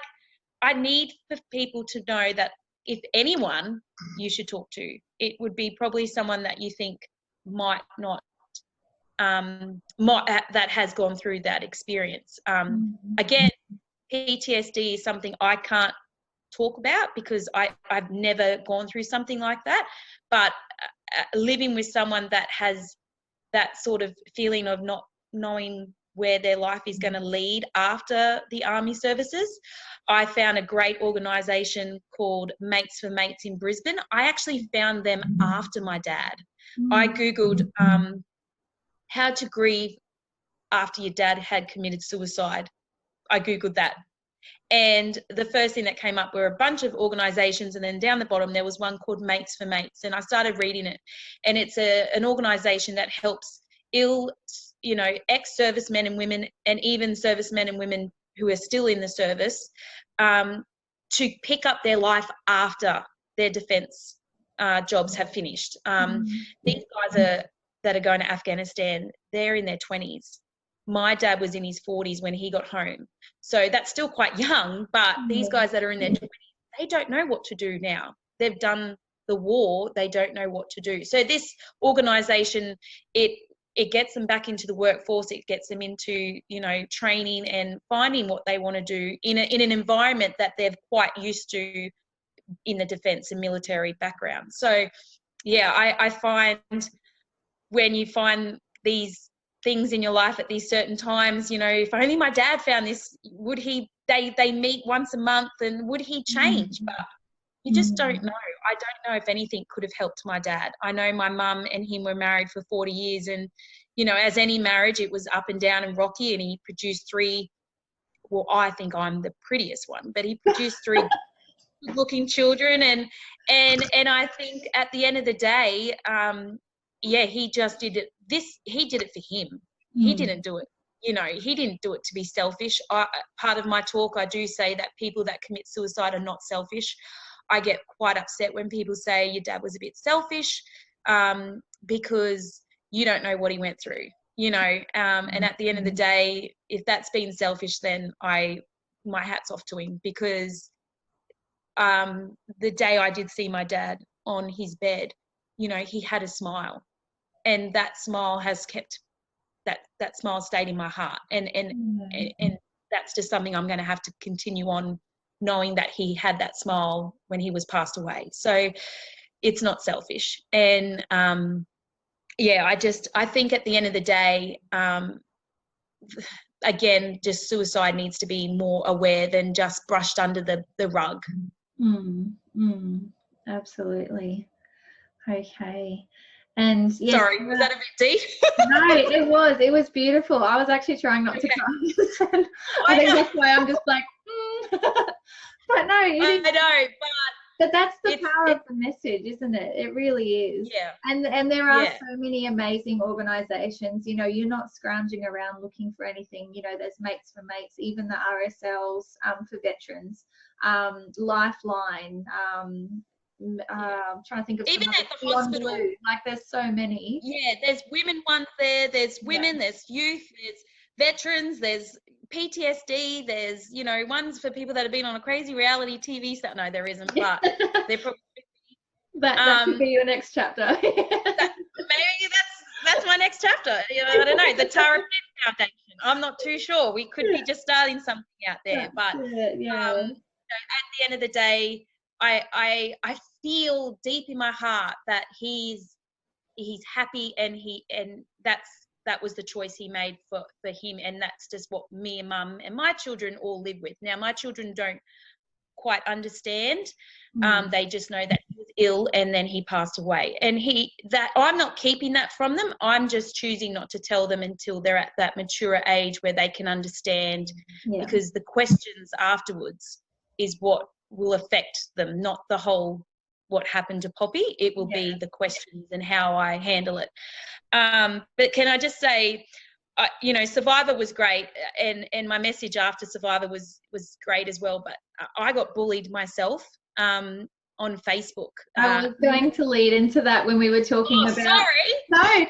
Speaker 2: I need for people to know that if anyone you should talk to, it would be probably someone that you think might not, that has gone through that experience. Again, PTSD is something I can't talk about because I've never gone through something like that. But living with someone that has that sort of feeling of not knowing where their life is going to lead after the army services, I found a great organisation called Mates for Mates in Brisbane. I actually found them after my dad. I Googled how to grieve after your dad had committed suicide. I Googled that. And the first thing that came up were a bunch of organisations, and then down the bottom there was one called Mates for Mates, and I started reading it. And it's an organisation that helps ex-servicemen and women, and even servicemen and women who are still in the service, to pick up their life after their defence jobs have finished. These guys that are going to Afghanistan, they're in their 20s. My dad was in his 40s when he got home. So that's still quite young, but these guys that are in their 20s, they don't know what to do now. They've done the war, they don't know what to do. So this organisation, it gets them back into the workforce, it gets them into, training and finding what they want to do in an environment that they're quite used to in the defence and military background. So, yeah, I find when you find these things in your life at these certain times, if only my dad found this, would he, they meet once a month, and would he change? But you just don't know. I don't know if anything could have helped my dad. I know my mum and him were married for 40 years, and, as any marriage, it was up and down and rocky, and he produced 3, well, I think I'm the prettiest one, but he produced 3 good-looking children, and I think at the end of the day, he just did it. He did it for him. He didn't do it. He didn't do it to be selfish. Part of my talk, I do say that people that commit suicide are not selfish. I get quite upset when people say your dad was a bit selfish, because you don't know what he went through, and at the end of the day, if that's been selfish, then my hat's off to him, because the day I did see my dad on his bed, he had a smile, and that smile has kept that smile stayed in my heart, and that's just something I'm going to have to continue on, knowing that he had that smile when he was passed away. So it's not selfish. And I think at the end of the day, again, just suicide needs to be more aware than just brushed under the rug.
Speaker 1: Absolutely. Okay. And yes,
Speaker 2: sorry, was that a bit deep?
Speaker 1: No, it was beautiful. I was actually trying not to cry. I think that's why I'm just like, but no,
Speaker 2: I know,
Speaker 1: but that's the power of the message, isn't it? It really is.
Speaker 2: Yeah.
Speaker 1: And there are so many amazing organisations. You're not scrounging around looking for anything. There's Mates for Mates, even the RSLs for veterans, Lifeline. I'm trying to think of
Speaker 2: even at the hospital.
Speaker 1: Like there's so many.
Speaker 2: Yeah, there's women ones there. There's women. There's youth. There's veterans. There's PTSD. There's ones for people that have been on a crazy reality TV stuff. No, there isn't, but they're probably.
Speaker 1: That could be your next chapter.
Speaker 2: Maybe that's my next chapter. I don't know. The Tara Pitt Foundation. I'm not too sure. We could be just starting something out there. But
Speaker 1: yeah.
Speaker 2: at the end of the day, I feel deep in my heart that he's happy, and that was the choice he made for him, and that's just what me and mum and my children all live with. Now, my children don't quite understand. They just know that he was ill and then he passed away, and I'm not keeping that from them. I'm just choosing not to tell them until they're at that mature age where they can understand, because the questions afterwards is what will affect them, not the whole what happened to Poppy. It will be the questions and how I handle it. But can I just say, Survivor was great, and my message after Survivor was great as well. But I got bullied myself on Facebook.
Speaker 1: I was going to lead into that when we were talking about.
Speaker 2: Sorry.
Speaker 1: No,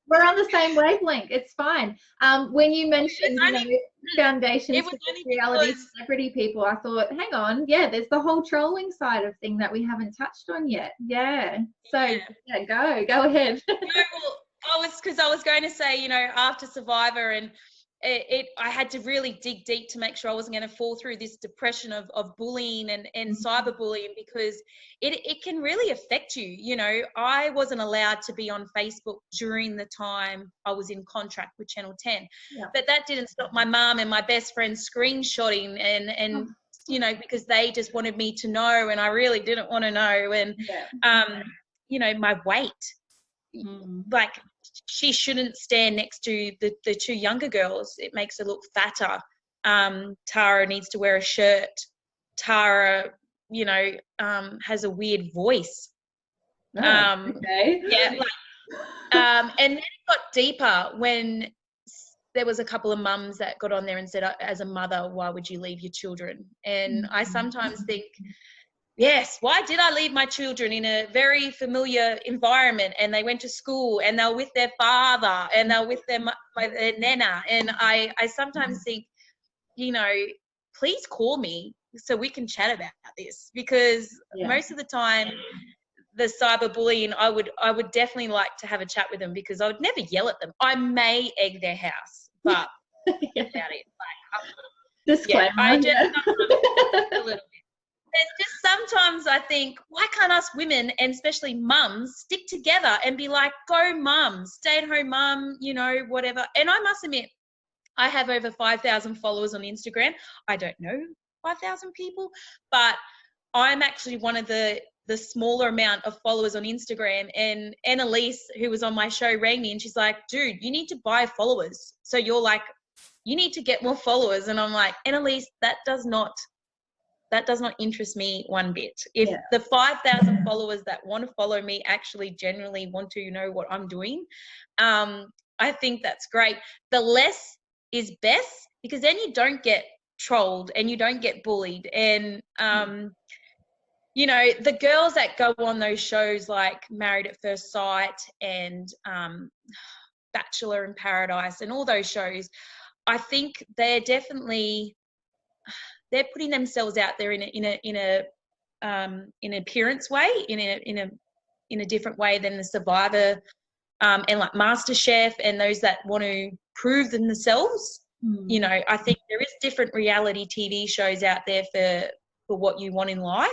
Speaker 1: we're on the same wavelength. It's fine. When you mentioned, foundations for reality celebrity people, I thought, hang on, there's the whole trolling side of thing that we haven't touched on yet. So go ahead.
Speaker 2: I was going to say, after Survivor, and I had to really dig deep to make sure I wasn't going to fall through this depression of bullying and cyberbullying, because it can really affect you. I wasn't allowed to be on Facebook during the time I was in contract with Channel 10, but that didn't stop my mum and my best friend screenshotting and because they just wanted me to know, and I really didn't want to know. And my weight, like, she shouldn't stand next to the two younger girls. It makes her look fatter. Tara needs to wear a shirt. Tara, has a weird voice.
Speaker 1: Okay.
Speaker 2: And then it got deeper when there was a couple of mums that got on there and said, as a mother, why would you leave your children? And I sometimes think, yes, why did I leave my children in a very familiar environment, and they went to school and they were with their father and they were with their nana? And I sometimes think, please call me so we can chat about this, because most of the time the cyberbullying, I would definitely like to have a chat with them, because I would never yell at them. I may egg their house, but about it.
Speaker 1: Disclaimer.
Speaker 2: I just a little bit. And just sometimes I think, why can't us women, and especially mums, stick together and be like, go mum, stay-at-home mum, whatever. And I must admit, I have over 5,000 followers on Instagram. I don't know 5,000 people, but I'm actually one of the smaller amount of followers on Instagram. And Annalise, who was on my show, rang me and she's like, dude, you need to buy followers. So you're like, you need to get more followers. And I'm like, Annalise, that does not interest me one bit. If the 5,000 followers that want to follow me actually genuinely want to know what I'm doing, I think that's great. The less is best, because then you don't get trolled and you don't get bullied. And, the girls that go on those shows like Married at First Sight and Bachelor in Paradise and all those shows, I think they're putting themselves out there in an appearance way, in a different way than the Survivor and like MasterChef and those that want to prove themselves. I think there is different reality TV shows out there for what you want in life.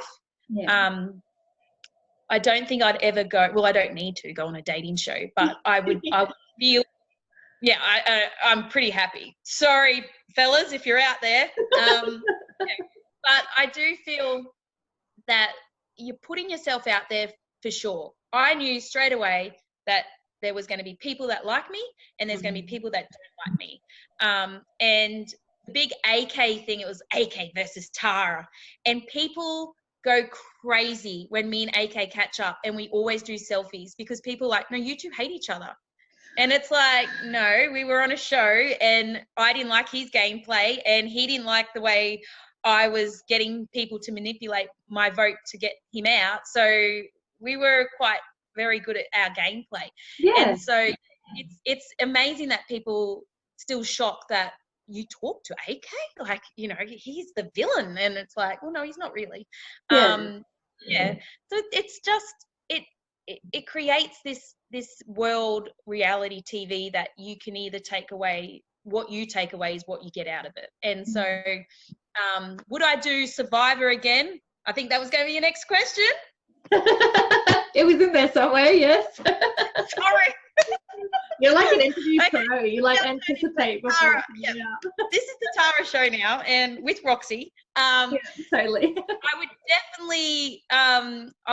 Speaker 2: I don't think I'd ever go. Well, I don't need to go on a dating show, but I would feel. Yeah, I'm pretty happy. Sorry, fellas, if you're out there. But I do feel that you're putting yourself out there for sure. I knew straight away that there was going to be people that like me and there's going to be people that don't like me. And the big AK thing, it was AK versus Tara. And people go crazy when me and AK catch up, and we always do selfies, because people are like, no, you two hate each other. And it's like, no, we were on a show and I didn't like his gameplay and he didn't like the way I was getting people to manipulate my vote to get him out. So we were quite very good at our gameplay. And so it's amazing that people still shocked that you talk to AK, like, he's the villain. And it's like, well, no, he's not really. So it's just, it creates this world reality TV that you can either take away what you take away is what you get out of it. And so would I do Survivor again? I think that was going to be your next question.
Speaker 1: It was in there somewhere, yes.
Speaker 2: Sorry.
Speaker 1: You're like an interview pro. You like anticipate before.
Speaker 2: Tara, yeah. This is the Tara show now, and with Roxy.
Speaker 1: Yeah, totally.
Speaker 2: I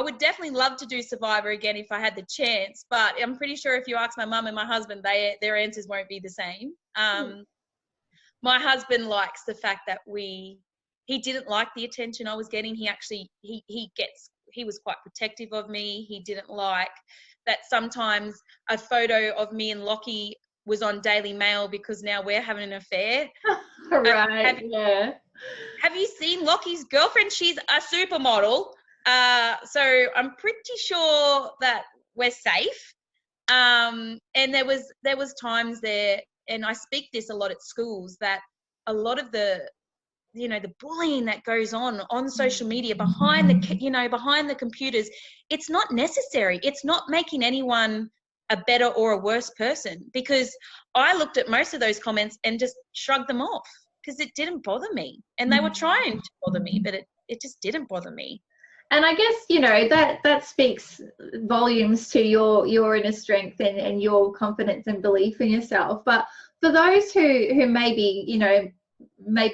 Speaker 2: would definitely love to do Survivor again if I had the chance. But I'm pretty sure if you ask my mum and my husband, their answers won't be the same. My husband likes the fact that he didn't like the attention I was getting. He actually he was quite protective of me. He didn't like that sometimes a photo of me and Lockie was on Daily Mail because now we're having an affair.
Speaker 1: Right,
Speaker 2: Have you seen Lockie's girlfriend? She's a supermodel. So I'm pretty sure that we're safe. And there was times there, and I speak this a lot at schools, that a lot of the bullying that goes on social media behind the computers, it's not necessary. It's not making anyone a better or a worse person, because I looked at most of those comments and just shrugged them off because it didn't bother me. And they were trying to bother me, but it just didn't bother me.
Speaker 1: And I guess, that speaks volumes to your inner strength and your confidence and belief in yourself. But for those who maybe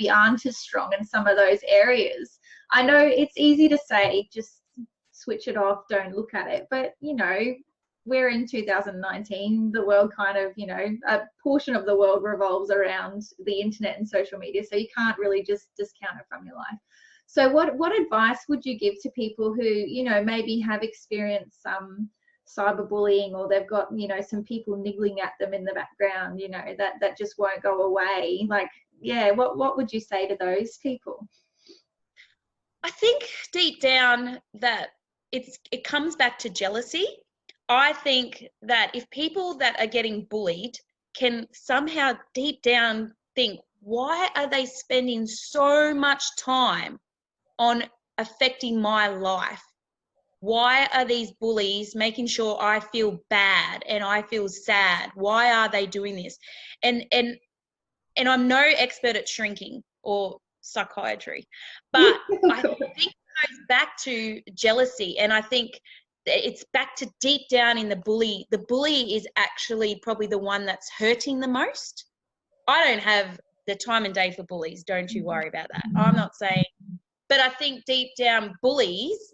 Speaker 1: aren't as strong in some of those areas, I know it's easy to say, just switch it off, don't look at it. But, we're in 2019, the world kind of, a portion of the world revolves around the internet and social media. So you can't really just discount it from your life. So what advice would you give to people who, maybe have experienced some cyberbullying, or they've got, some people niggling at them in the background, that just won't go away? Like, what would you say to those people?
Speaker 2: I think deep down that it comes back to jealousy. I think that if people that are getting bullied can somehow deep down think, why are they spending so much time on affecting my life? Why are these bullies making sure I feel bad and I feel sad? Why are they doing this? And I'm no expert at shrinking or psychiatry, but I think it goes back to jealousy. And I think it's back to deep down in the bully. The bully is actually probably the one that's hurting the most. I don't have the time and day for bullies. Don't you worry about that. I'm not saying, but I think deep down bullies,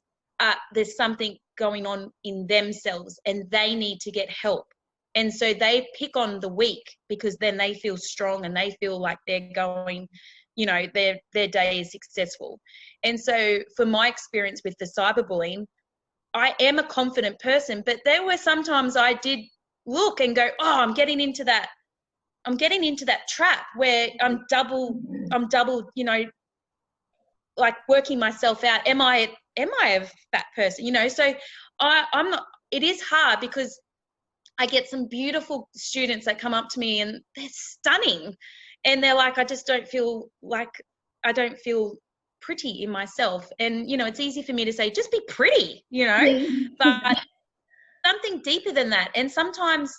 Speaker 2: there's something going on in themselves and they need to get help. And so they pick on the weak because then they feel strong and they feel like they're going, their day is successful. And so for my experience with the cyberbullying, I am a confident person, but there were sometimes I did look and go, oh, I'm getting into that trap where I'm double, like working myself out. Am I a fat person? So I'm not. It is hard because I get some beautiful students that come up to me and they're stunning, and they're like, I just don't feel pretty in myself. And it's easy for me to say, just be pretty, but something deeper than that. And sometimes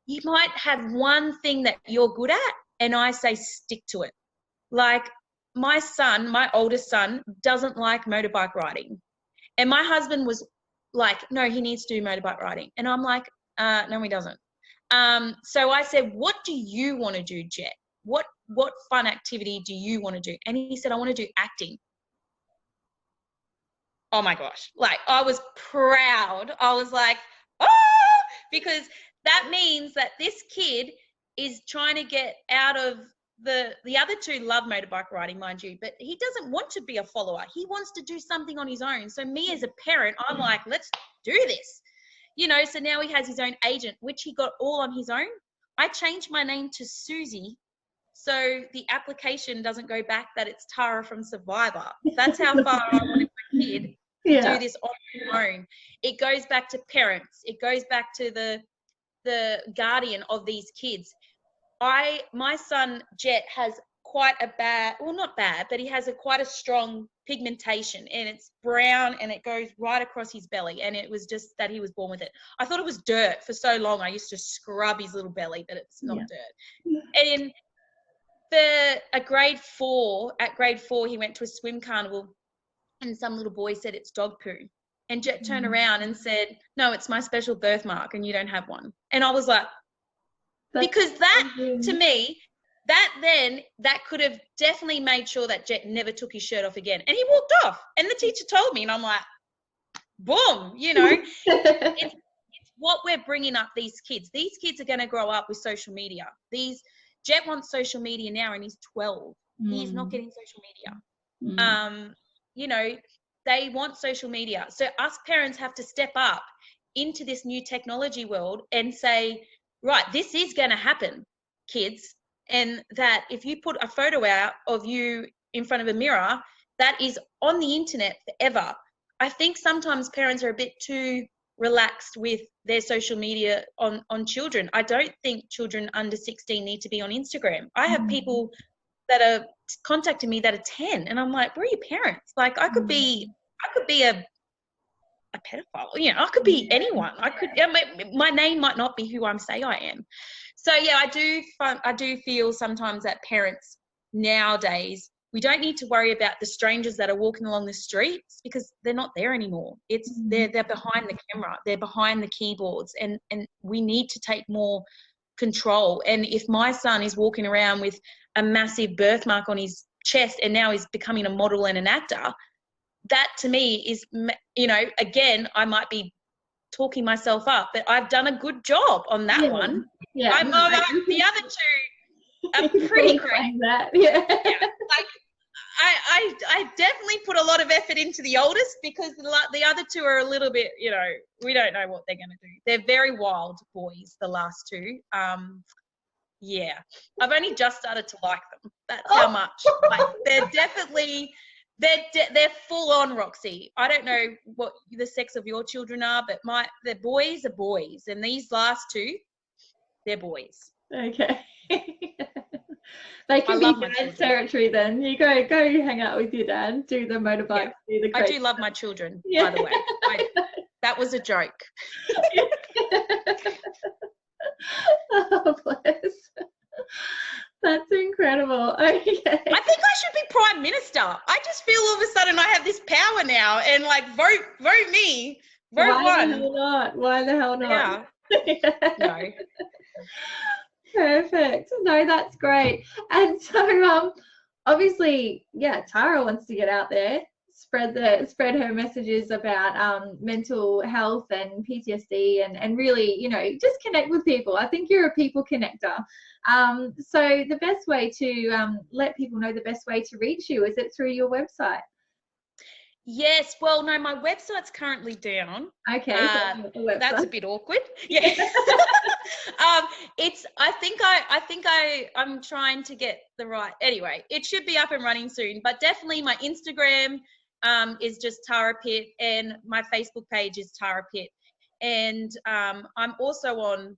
Speaker 2: you might have one thing that you're good at, and I say stick to it. Like my oldest son doesn't like motorbike riding, and my husband was like, no, he needs to do motorbike riding. And I'm like, no, he doesn't. So I said, what do you want to do, Jet? What fun activity do you want to do? And he said, I want to do acting. Oh my gosh. Like, I was proud. I was like, oh, because that means that this kid is trying to get out of the other two love motorbike riding, mind you, but he doesn't want to be a follower. He wants to do something on his own. So me as a parent, I'm like, let's do this. So now he has his own agent, which he got all on his own. I changed my name to Susie, so the application doesn't go back that it's Tara from Survivor. That's how far I wanted my kid to do this on his own. It goes back to parents. It goes back to the guardian of these kids. My son Jet has quite a bad, well, not bad, but he has quite a strong pigmentation, and it's brown and it goes right across his belly, and it was just that he was born with it. I thought it was dirt for so long. I used to scrub his little belly, but it's not dirt. And at grade 4, he went to a swim carnival and some little boy said it's dog poo. And Jet turned around and said, no, it's my special birthmark and you don't have one. And I was like, because that, to me, that could have definitely made sure that Jet never took his shirt off again. And he walked off. And the teacher told me, and I'm like, boom, you know. it's what we're bringing up these kids. These kids are going to grow up with social media. Jet wants social media now and he's 12. He's not getting social media. You know, they want social media. So us parents have to step up into this new technology world and say, right, this is going to happen, kids. And that if you put a photo out of you in front of a mirror, that is on the internet forever. I think sometimes parents are a bit too relaxed with their social media on children. I don't think children under 16 need to be on Instagram. I have people that are contacting me that are 10 and I'm like, where are your parents? Like I could be a pedophile, you know, I could be anyone. My name might not be who I'm say I am. So yeah, I do feel sometimes that parents nowadays, we don't need to worry about the strangers that are walking along the streets because they're not there anymore. They're behind the camera, they're behind the keyboards, and we need to take more control. And if my son is walking around with a massive birthmark on his chest and now he's becoming a model and an actor, that to me is, you know, again, I might be talking myself up, but I've done a good job on that one. Yeah, the other two are pretty great. Like I definitely put a lot of effort into the oldest because the other two are a little bit, you know, we don't know what they're going to do. They're very wild boys, the last two. Yeah, I've only just started to like them. That's how much. Like they're definitely, they're full on, Roxy. I don't know what the sex of your children are, but the boys are boys, and these last two, they're boys.
Speaker 1: Okay. They can be dad's territory then. You go hang out with your dad, do the motorbike.
Speaker 2: Yeah. I do love my children, by the way. That was a joke.
Speaker 1: Oh, bless. That's incredible. Okay. I think
Speaker 2: I should be Prime Minister. I just feel all of a sudden I have this power now and like vote me. Vote
Speaker 1: Why the hell not? Why the hell not?
Speaker 2: Yeah. No.
Speaker 1: Perfect. No, that's great. And so obviously, yeah, Tara wants to get out there, spread her messages about mental health and PTSD and really, you know, just connect with people. I think you're a people connector. So the best way to let people know the best way to reach you, is it through your website?
Speaker 2: Yes, well, no, my website's currently down.
Speaker 1: Okay,
Speaker 2: that's a bit awkward. Yeah. I'm trying to get the right. Anyway, it should be up and running soon. But definitely, my Instagram is just Tara Pitt, and my Facebook page is Tara Pitt, and I'm also on.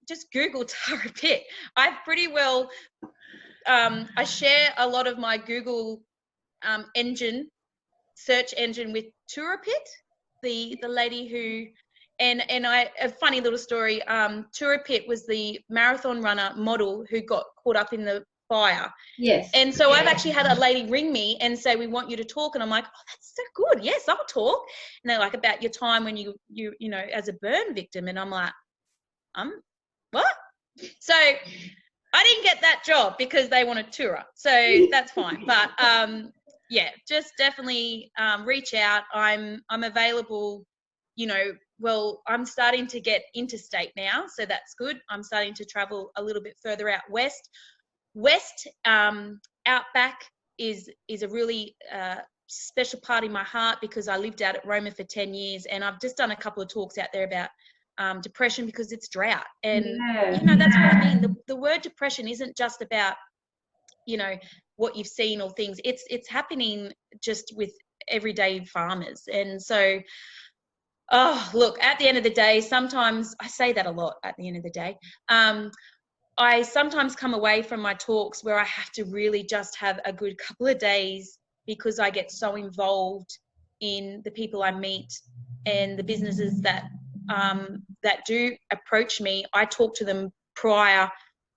Speaker 2: Just Google Tara Pitt. I pretty well. I share a lot of my Google search engine with Tura Pitt, the lady who, and a funny little story. Tura Pitt was the marathon runner model who got caught up in the fire.
Speaker 1: Yes.
Speaker 2: And so I've actually had a lady ring me and say, we want you to talk. And I'm like, oh, that's so good. Yes, I'll talk. And they're like, about your time when you know, as a burn victim. And I'm like, what? So I didn't get that job because they wanted Tura. So that's fine. But yeah, just definitely reach out. I'm available, you know. Well, I'm starting to get interstate now, so that's good. I'm starting to travel a little bit further out west. Outback is a really special part in my heart because I lived out at Roma for 10 years, and I've just done a couple of talks out there about depression because it's drought. And, you know, that's what I mean. The word depression isn't just about, you know, what you've seen or things. It's happening just with everyday farmers. And so, look, at the end of the day, sometimes I say that a lot at the end of the day. I sometimes come away from my talks where I have to really just have a good couple of days because I get so involved in the people I meet and the businesses that do approach me. I talk to them prior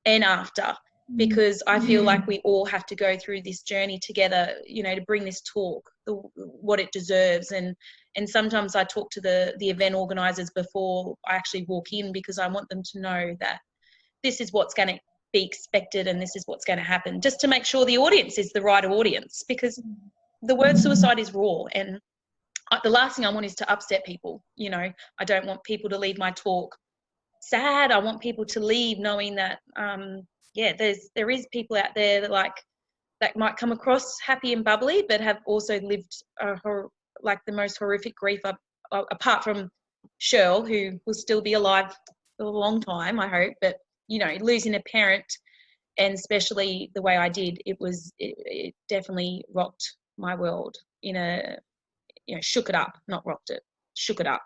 Speaker 2: and after, because I feel like we all have to go through this journey together, you know, to bring this talk what it deserves. And sometimes I talk to the event organisers before I actually walk in, because I want them to know that this is what's going to be expected and this is what's going to happen, just to make sure the audience is the right audience, because the word suicide is raw, and the last thing I want is to upset people. You know, I don't want people to leave my talk sad. I want people to leave knowing that there is people out there that might come across happy and bubbly, but have also lived like the most horrific grief, apart from Cheryl, who will still be alive for a long time, I hope. But you know, losing a parent, and especially the way I did, it definitely rocked my world in a, you know, shook it up, not rocked it, shook it up.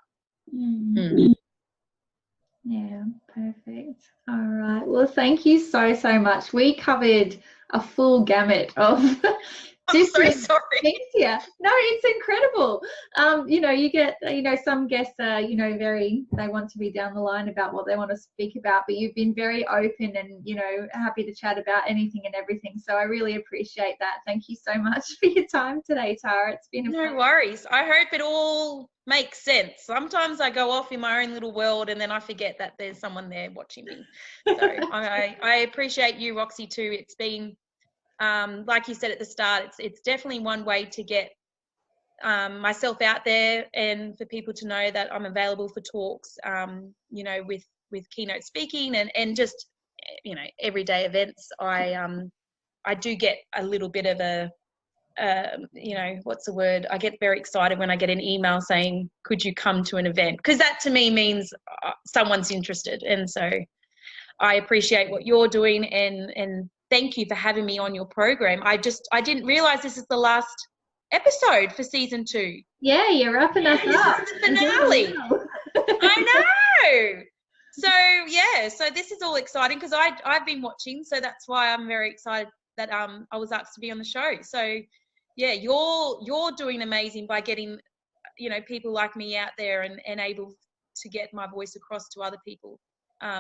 Speaker 1: Yeah, perfect. All right. Well, thank you so much. We covered a full gamut of different things here. No, it's incredible. You know, you get, you know, some guests are, you know, they want to be down the line about what they want to speak about, but you've been very open and, you know, happy to chat about anything and everything. So I really appreciate that. Thank you so much for your time today, Tara. It's been
Speaker 2: no worries. I hope it all makes sense. Sometimes I go off in my own little world and then I forget that there's someone there watching me. So I appreciate you, Roxy, too. It's been, like you said at the start, it's definitely one way to get myself out there, and for people to know that I'm available for talks, you know, with keynote speaking and just, you know, everyday events. I do get a little bit of a, you know, what's the word? I get very excited when I get an email saying, could you come to an event? Because that to me means someone's interested. And so I appreciate what you're doing, and thank you for having me on your program. I didn't realize this is the last episode for season 2.
Speaker 1: Yeah, you're wrapping us up.
Speaker 2: This is the finale. I know. So yeah, so this is all exciting because I've been watching, so that's why I'm very excited that I was asked to be on the show. So yeah, you're doing amazing by getting, you know, people like me out there and able to get my voice across to other people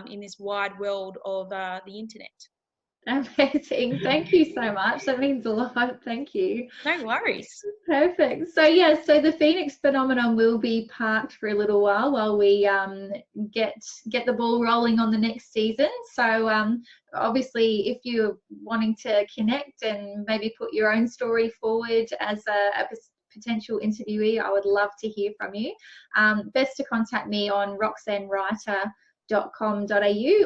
Speaker 2: in this wide world of the internet.
Speaker 1: Amazing. Thank you so much. That means a lot. Thank you.
Speaker 2: No worries.
Speaker 1: Perfect. So yeah, so the Phoenix phenomenon will be parked for a little while we get the ball rolling on the next season. So obviously, if you're wanting to connect and maybe put your own story forward as a potential interviewee, I would love to hear from you. Best to contact me on roxannewriter.com.au,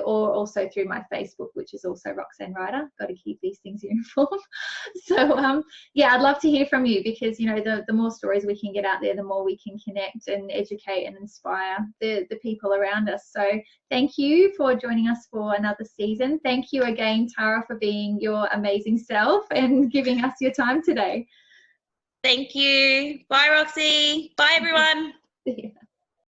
Speaker 1: or also through my Facebook, which is also Roxanne Writer. Got to keep these things uniform. So yeah, I'd love to hear from you, because you know, the more stories we can get out there, the more we can connect and educate and inspire the people around us. So thank you for joining us for another season. Thank you again, Tara, for being your amazing self and giving us your time today.
Speaker 2: Thank you. Bye, Roxy. Bye, everyone.